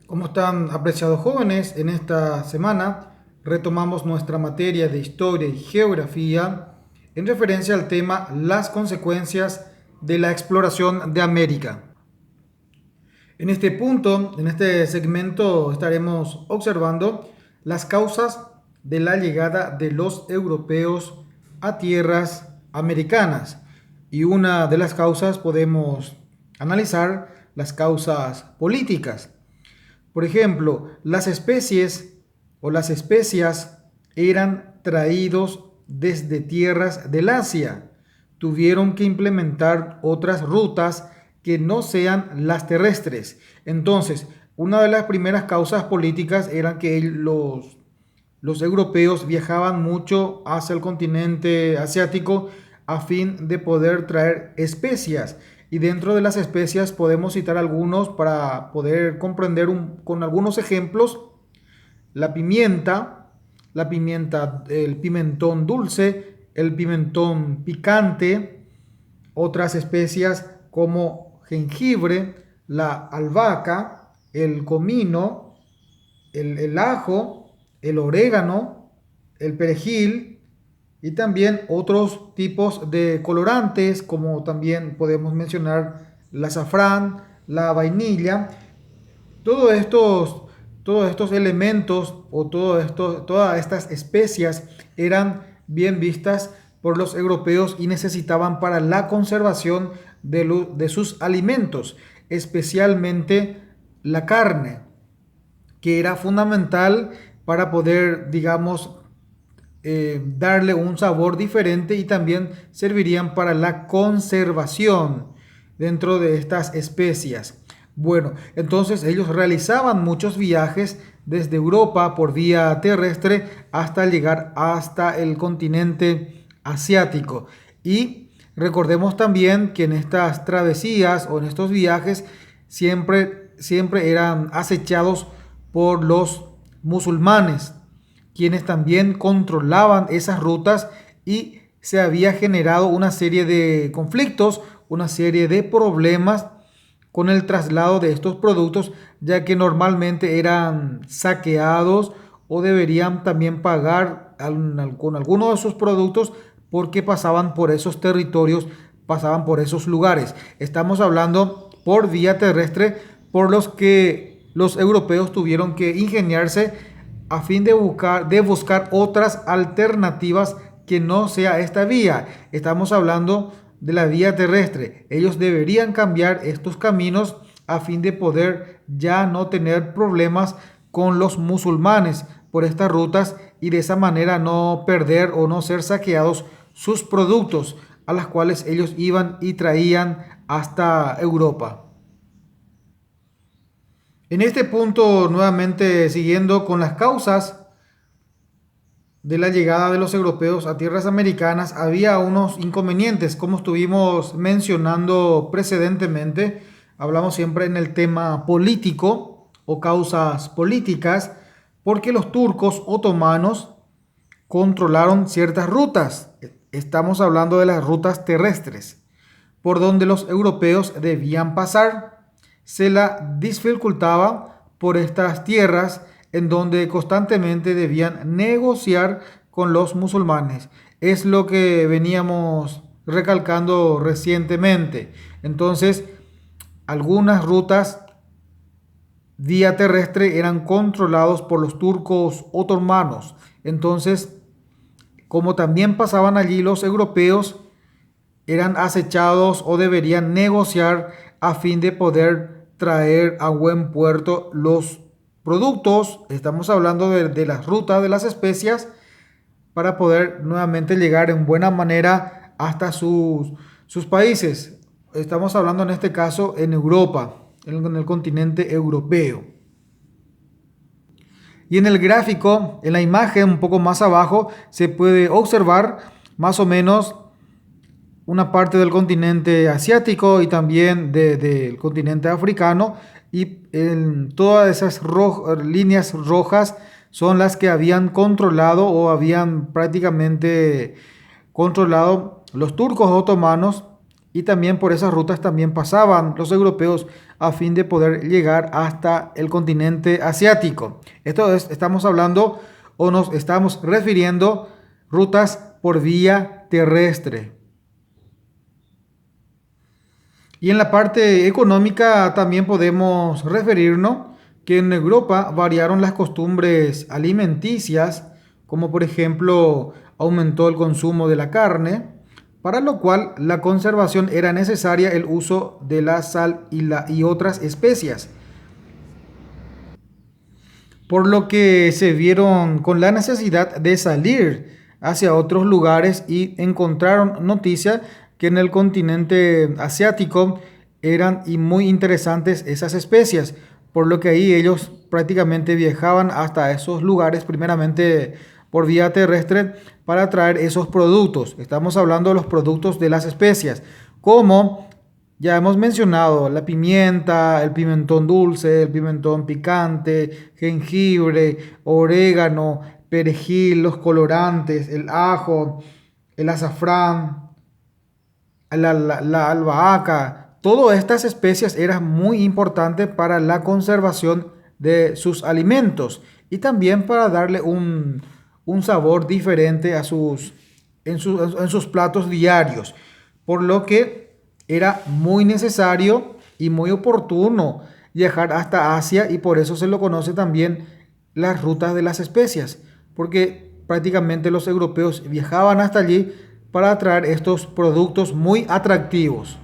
¿Cómo están, apreciados jóvenes? En esta semana retomamos nuestra materia de historia y geografía en referencia al tema las consecuencias de la exploración de América. En este punto, en este segmento, estaremos observando las causas de la llegada de los europeos a tierras americanas. Y una de las causas podemos analizar las causas políticas. Por ejemplo, las especies o las especias eran traídos desde tierras del Asia. Tuvieron que implementar otras rutas que no sean las terrestres. Entonces, una de las primeras causas políticas eran que los europeos viajaban mucho hacia el continente asiático a fin de poder traer especias. Y dentro de las especias podemos citar algunos para poder comprender con algunos ejemplos. La pimienta, el pimentón dulce, el pimentón picante, otras especias como jengibre, la albahaca, el comino, el ajo, el orégano, el perejil y también otros tipos de colorantes como también podemos mencionar la azafrán, la vainilla. Todos estos, todos estos elementos o todas estas especias eran bien vistas por los europeos y necesitaban para la conservación de sus alimentos, especialmente la carne, que era fundamental para poder, digamos, darle un sabor diferente y también servirían para la conservación dentro de estas especias. Bueno, entonces ellos realizaban muchos viajes desde Europa por vía terrestre hasta llegar hasta el continente asiático. Y recordemos también que en estas travesías o en estos viajes siempre eran acechados por los musulmanes, quienes también controlaban esas rutas y se había generado una serie de conflictos, una serie de problemas con el traslado de estos productos, ya que normalmente eran saqueados o deberían también pagar con algunos de sus productos porque pasaban por esos territorios, pasaban por esos lugares. Estamos hablando por vía terrestre, por los que los europeos tuvieron que ingeniarse a fin de buscar otras alternativas que no sea esta vía. Estamos hablando de la vía terrestre. Ellos deberían cambiar estos caminos a fin de poder ya no tener problemas con los musulmanes por estas rutas y de esa manera no perder o no ser saqueados sus productos a las cuales ellos iban y traían hasta Europa. En este punto, nuevamente siguiendo con las causas de la llegada de los europeos a tierras americanas, había unos inconvenientes, como estuvimos mencionando precedentemente. Hablamos siempre en el tema político o causas políticas, porque los turcos otomanos controlaron ciertas rutas. Estamos hablando de las rutas terrestres, por donde los europeos debían pasar. Se la dificultaba por estas tierras en donde constantemente debían negociar con los musulmanes. Es lo que veníamos recalcando recientemente. Entonces, algunas rutas vía terrestre eran controlados por los turcos otomanos. Entonces, como también pasaban allí los europeos, eran acechados o deberían negociar a fin de poder traer a buen puerto los productos. Estamos hablando de las rutas de las especias para poder nuevamente llegar en buena manera hasta sus países. Estamos hablando en este caso en Europa, en el continente europeo. Y en el gráfico, en la imagen un poco más abajo, se puede observar más o menos una parte del continente asiático y también del continente africano, y todas esas líneas rojas son las que habían controlado o habían prácticamente controlado los turcos otomanos y también por esas rutas también pasaban los europeos a fin de poder llegar hasta el continente asiático. Esto es, estamos hablando o nos estamos refiriendo rutas por vía terrestre. Y en la parte económica también podemos referirnos que en Europa variaron las costumbres alimenticias, como por ejemplo aumentó el consumo de la carne, para lo cual la conservación era necesaria el uso de la sal y otras especias, por lo que se vieron con la necesidad de salir hacia otros lugares y encontraron noticia que en el continente asiático eran y muy interesantes esas especias, por lo que ahí ellos prácticamente viajaban hasta esos lugares primeramente por vía terrestre para traer esos productos. Estamos hablando de los productos de las especias, como ya hemos mencionado la pimienta, el pimentón dulce, el pimentón picante, jengibre, orégano, perejil, los colorantes, el ajo, el azafrán, la albahaca. Todas estas especias eran muy importantes para la conservación de sus alimentos y también para darle un sabor diferente a en sus platos diarios. Por lo que era muy necesario y muy oportuno viajar hasta Asia y por eso se lo conoce también las rutas de las especias, porque prácticamente los europeos viajaban hasta allí para traer estos productos muy atractivos.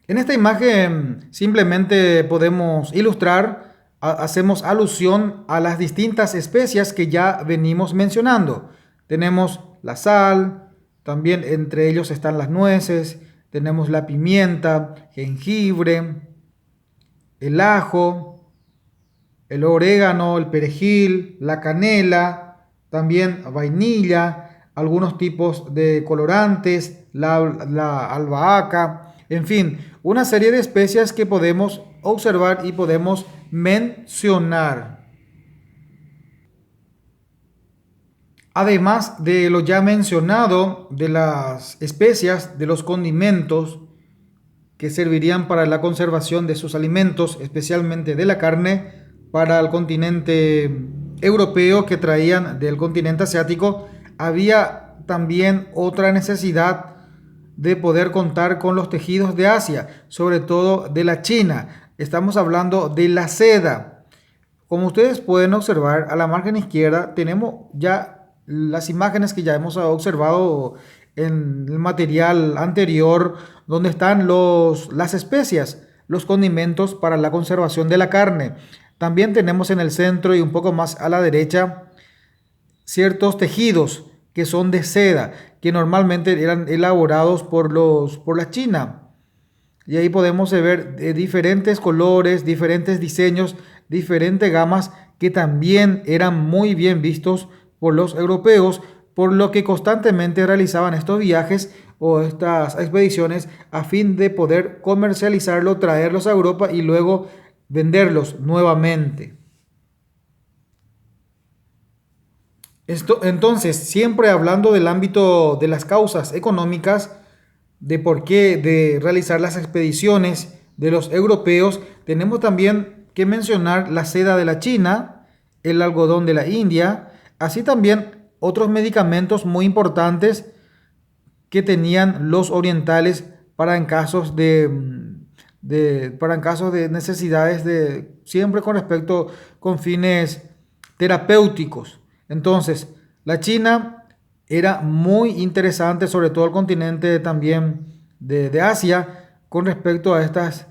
En esta imagen simplemente podemos ilustrar, hacemos alusión a las distintas especias que ya venimos mencionando. Tenemos la sal, también entre ellos están las nueces, tenemos la pimienta, jengibre, el ajo, el orégano, el perejil, la canela, también vainilla, algunos tipos de colorantes, la albahaca, en fin, una serie de especias que podemos observar y podemos mencionar. Además de lo ya mencionado, de las especias, de los condimentos que servirían para la conservación de sus alimentos, especialmente de la carne, para el continente europeo que traían del continente asiático, había también otra necesidad de poder contar con los tejidos de Asia, sobre todo de la China. Estamos hablando de la seda. Como ustedes pueden observar, a la margen izquierda tenemos ya las imágenes que ya hemos observado en el material anterior, donde están las especias, los condimentos para la conservación de la carne. También tenemos en el centro y un poco más a la derecha ciertos tejidos que son de seda, que normalmente eran elaborados por la China. Y ahí podemos ver diferentes colores, diferentes diseños, diferentes gamas que también eran muy bien vistos por los europeos, por lo que constantemente realizaban estos viajes o estas expediciones a fin de poder comercializarlo, traerlos a Europa y luego venderlos nuevamente. Esto, entonces, siempre hablando del ámbito de las causas económicas, de por qué de realizar las expediciones de los europeos, tenemos también que mencionar la seda de la China, el algodón de la India, así también otros medicamentos muy importantes que tenían los orientales para en casos para en casos de necesidades de siempre con respecto con fines terapéuticos. Entonces, la China era muy interesante, sobre todo el continente también de Asia, con respecto a estas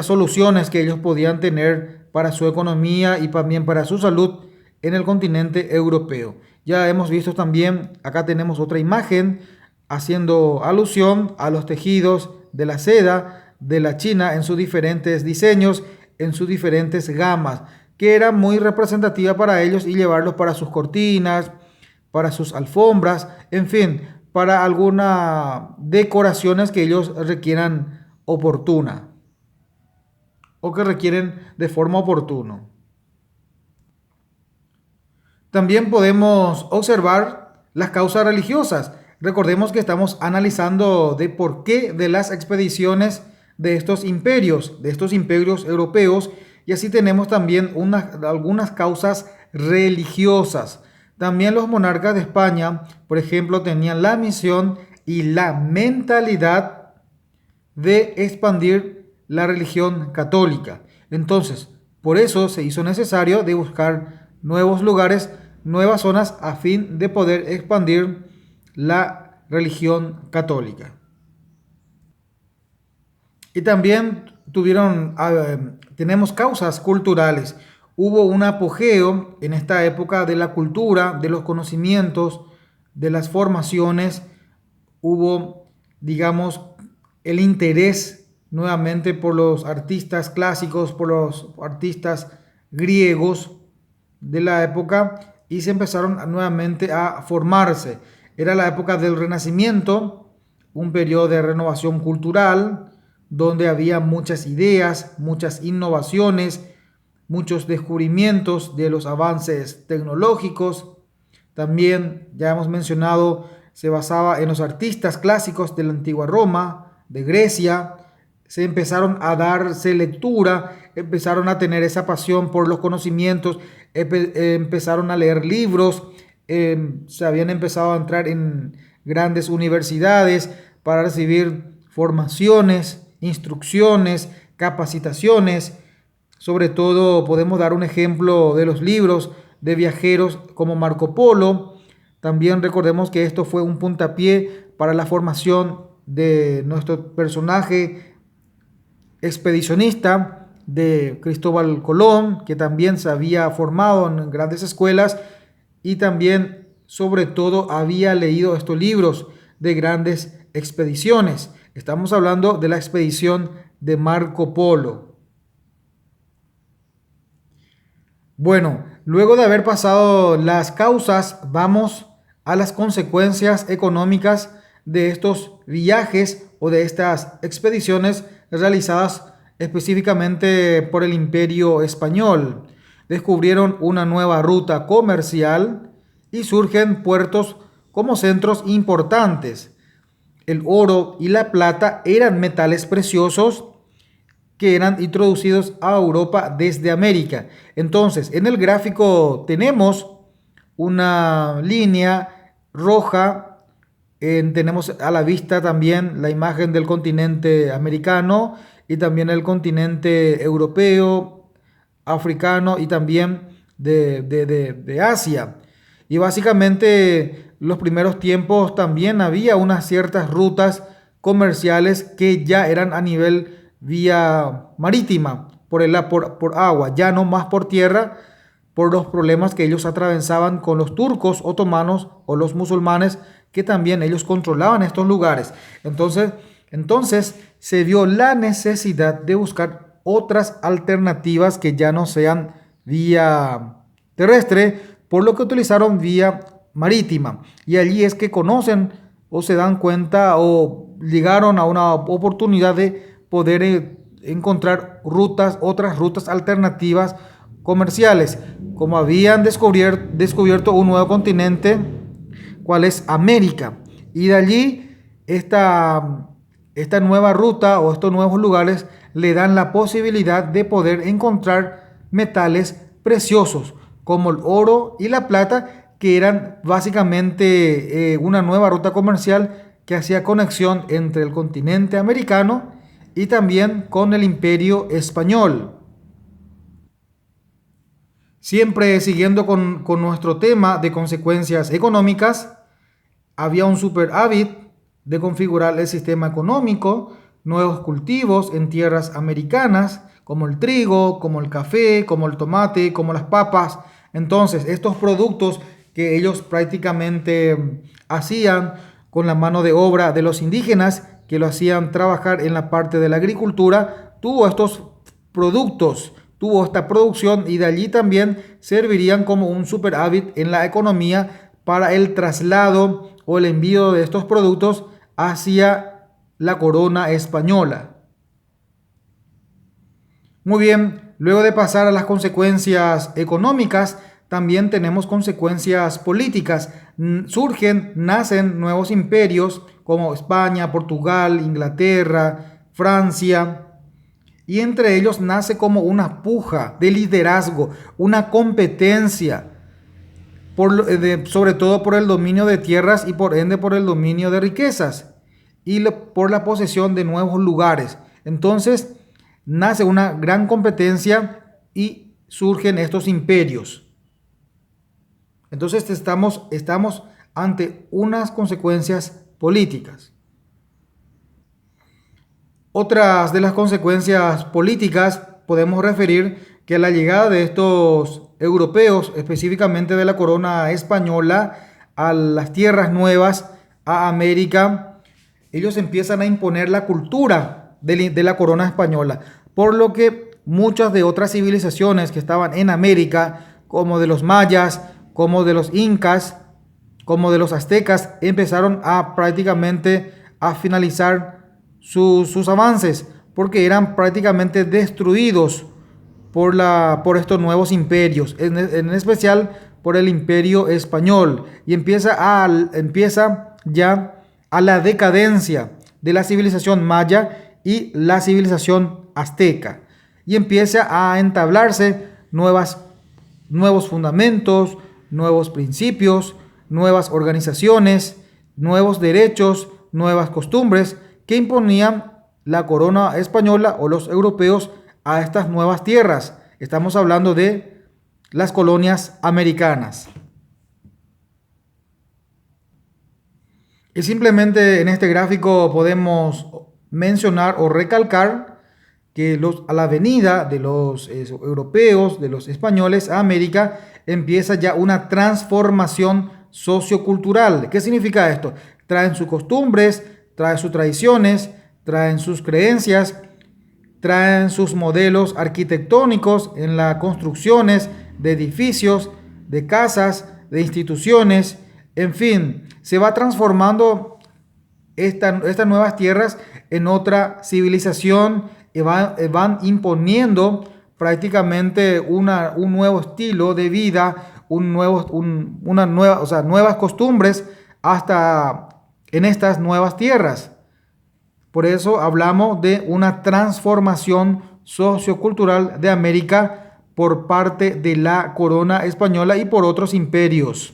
soluciones que ellos podían tener para su economía y también para su salud en el continente europeo. Ya hemos visto también, acá tenemos otra imagen haciendo alusión a los tejidos de la seda de la China en sus diferentes diseños, en sus diferentes gamas, que era muy representativa para ellos y llevarlos para sus cortinas, para sus alfombras, en fin, para algunas decoraciones que ellos requieran oportuna o que requieren de forma oportuna. También podemos observar las causas religiosas. Recordemos que estamos analizando de por qué de las expediciones de estos imperios europeos, y así tenemos también algunas causas religiosas. También los monarcas de España, por ejemplo, tenían la misión y la mentalidad de expandir la religión católica. Entonces, por eso se hizo necesario de buscar nuevos lugares, nuevas zonas a fin de poder expandir la religión católica. Y también tenemos causas culturales. Hubo un apogeo en esta época de la cultura, de los conocimientos, de las formaciones. Hubo, digamos, el interés nuevamente por los artistas clásicos, por los artistas griegos de la época, y se empezaron nuevamente a formarse. Era la época del Renacimiento, un periodo de renovación cultural, donde había muchas ideas, muchas innovaciones, muchos descubrimientos de los avances tecnológicos. También, ya hemos mencionado, se basaba en los artistas clásicos de la antigua Roma, de Grecia. Se empezaron a darse lectura, empezaron a tener esa pasión por los conocimientos, empezaron a leer libros, se habían empezado a entrar en grandes universidades para recibir formaciones, instrucciones, capacitaciones. Sobre todo podemos dar un ejemplo de los libros de viajeros como Marco Polo. También recordemos que esto fue un puntapié para la formación de nuestro personaje expedicionista de Cristóbal Colón, que también se había formado en grandes escuelas y también, sobre todo, había leído estos libros de grandes expediciones. Estamos hablando de la expedición de Marco Polo. Bueno, luego de haber pasado las causas, vamos a las consecuencias económicas de estos viajes o de estas expediciones realizadas específicamente por el Imperio Español. Descubrieron una nueva ruta comercial y surgen puertos como centros importantes. El oro y la plata eran metales preciosos que eran introducidos a Europa desde América. Entonces, en el gráfico tenemos una línea roja, tenemos a la vista también la imagen del continente americano y también el continente europeo, africano y también de Asia. Y básicamente los primeros tiempos también había unas ciertas rutas comerciales que ya eran a nivel vía marítima, por agua, ya no más por tierra, por los problemas que ellos atravesaban con los turcos otomanos o los musulmanes, que también ellos controlaban estos lugares. Entonces se vio la necesidad de buscar otras alternativas que ya no sean vía terrestre, por lo que utilizaron vía marítima. Y allí es que conocen o se dan cuenta o llegaron a una oportunidad de poder encontrar otras rutas alternativas comerciales, como habían descubierto un nuevo continente, cuál es América, y de allí esta nueva ruta o estos nuevos lugares le dan la posibilidad de poder encontrar metales preciosos como el oro y la plata, que eran básicamente una nueva ruta comercial que hacía conexión entre el continente americano y también con el Imperio Español. Siempre siguiendo con nuestro tema de consecuencias económicas, había un superávit de configurar el sistema económico, nuevos cultivos en tierras americanas, como el trigo, como el café, como el tomate, como las papas. Entonces, estos productos que ellos prácticamente hacían con la mano de obra de los indígenas, que lo hacían trabajar en la parte de la agricultura, tuvo estos productos, tuvo esta producción, y de allí también servirían como un superávit en la economía para el traslado o el envío de estos productos hacia la corona española. Muy bien, luego de pasar a las consecuencias económicas, también tenemos consecuencias políticas. Nacen nuevos imperios como España, Portugal, Inglaterra, Francia, y entre ellos nace como una puja de liderazgo, una competencia, sobre todo por el dominio de tierras y por ende por el dominio de riquezas y por la posesión de nuevos lugares. Entonces nace una gran competencia y surgen estos imperios. Entonces estamos ante unas consecuencias políticas. Otras de las consecuencias políticas podemos referir que a la llegada de estos europeos, específicamente de la corona española, a las tierras nuevas, a América, ellos empiezan a imponer la cultura de la corona española, por lo que muchas de otras civilizaciones que estaban en América, como de los mayas, como de los incas, como de los aztecas, empezaron a prácticamente a finalizar sus avances, porque eran prácticamente destruidos por estos nuevos imperios, en especial por el imperio español, y empieza ya a la decadencia de la civilización maya y la civilización azteca, y empieza a entablarse nuevos fundamentos, nuevos principios, nuevas organizaciones, nuevos derechos, nuevas costumbres que imponían la corona española o los europeos a estas nuevas tierras. Estamos hablando de las colonias americanas. Y simplemente en este gráfico podemos mencionar o recalcar que a la venida de los europeos, de los españoles a América, empieza ya una transformación sociocultural. ¿Qué significa esto? Traen sus costumbres, traen sus tradiciones, traen sus creencias, traen sus modelos arquitectónicos en las construcciones de edificios, de casas, de instituciones, en fin, se va transformando estas nuevas tierras en otra civilización y van imponiendo prácticamente un nuevo estilo de vida, nuevas costumbres hasta en estas nuevas tierras. Por eso hablamos de una transformación sociocultural de América por parte de la corona española y por otros imperios.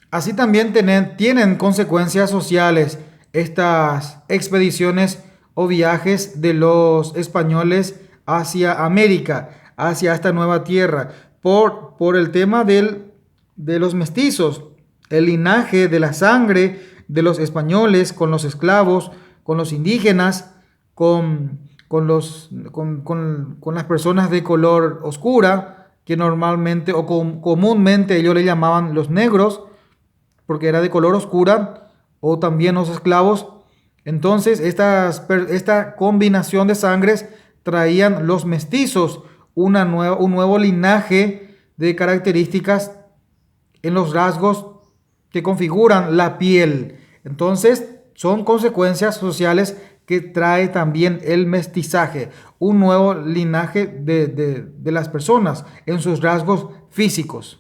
Así también tienen consecuencias sociales estas expediciones o viajes de los españoles hacia América, hacia esta nueva tierra, por el tema de los mestizos, el linaje de la sangre de los españoles con los esclavos, con los indígenas, con las personas de color oscura, que normalmente o comúnmente ellos le llamaban los negros, porque era de color oscura, o también los esclavos. Entonces esta combinación de sangres traían los mestizos, un nuevo linaje de características en los rasgos que configuran la piel. Entonces son consecuencias sociales que trae también el mestizaje, un nuevo linaje de las personas en sus rasgos físicos.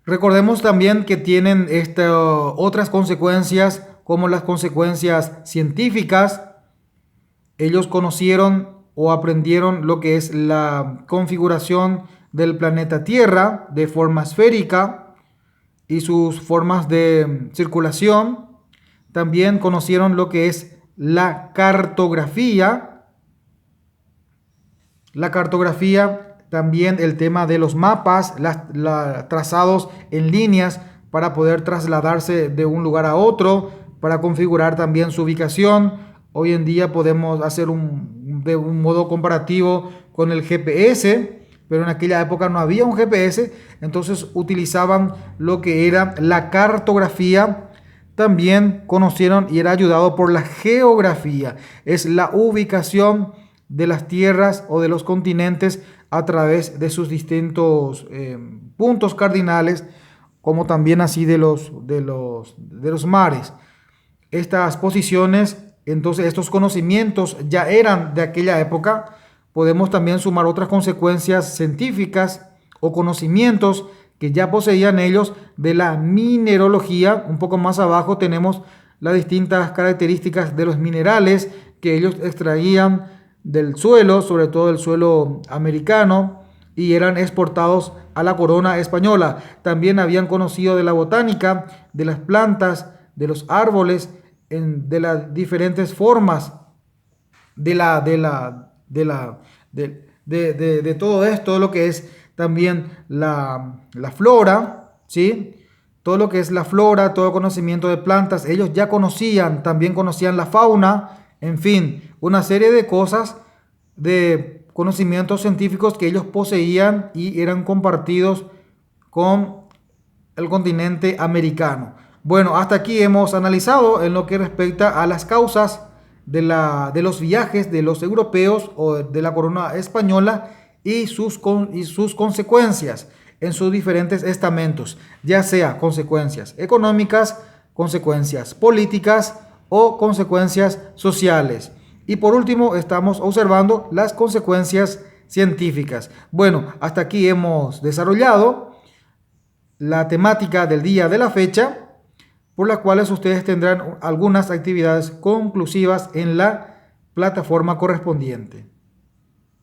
Recordemos también que tienen otras consecuencias, como las consecuencias científicas. Ellos conocieron o aprendieron lo que es la configuración del planeta Tierra de forma esférica y sus formas de circulación. También conocieron lo que es la cartografía. La cartografía, también el tema de los mapas, trazados en líneas para poder trasladarse de un lugar a otro, para configurar también su ubicación. Hoy en día podemos hacer de un modo comparativo con el GPS, pero en aquella época no había un GPS, entonces utilizaban lo que era la cartografía. También conocieron y era ayudado por la geografía, es la ubicación de las tierras o de los continentes a través de sus distintos puntos cardinales, como también así de los mares. Estas posiciones, entonces estos conocimientos ya eran de aquella época, podemos también sumar otras consecuencias científicas o conocimientos que ya poseían ellos de la mineralogía. Un poco más abajo tenemos las distintas características de los minerales que ellos extraían del suelo, sobre todo del suelo americano, y eran exportados a la corona española. También habían conocido de la botánica, de las plantas, de los árboles, de las diferentes formas de todo esto, lo que es también la flora, ¿sí? Todo lo que es la flora, todo conocimiento de plantas, ellos ya conocían, también conocían la fauna, en fin, una serie de cosas, de conocimientos científicos que ellos poseían y eran compartidos con el continente americano. Bueno, hasta aquí hemos analizado en lo que respecta a las causas de los viajes de los europeos o de la corona española y sus consecuencias en sus diferentes estamentos, ya sea consecuencias económicas, consecuencias políticas o consecuencias sociales. Y por último, estamos observando las consecuencias científicas. Bueno, hasta aquí hemos desarrollado la temática del día de la fecha, por las cuales ustedes tendrán algunas actividades conclusivas en la plataforma correspondiente.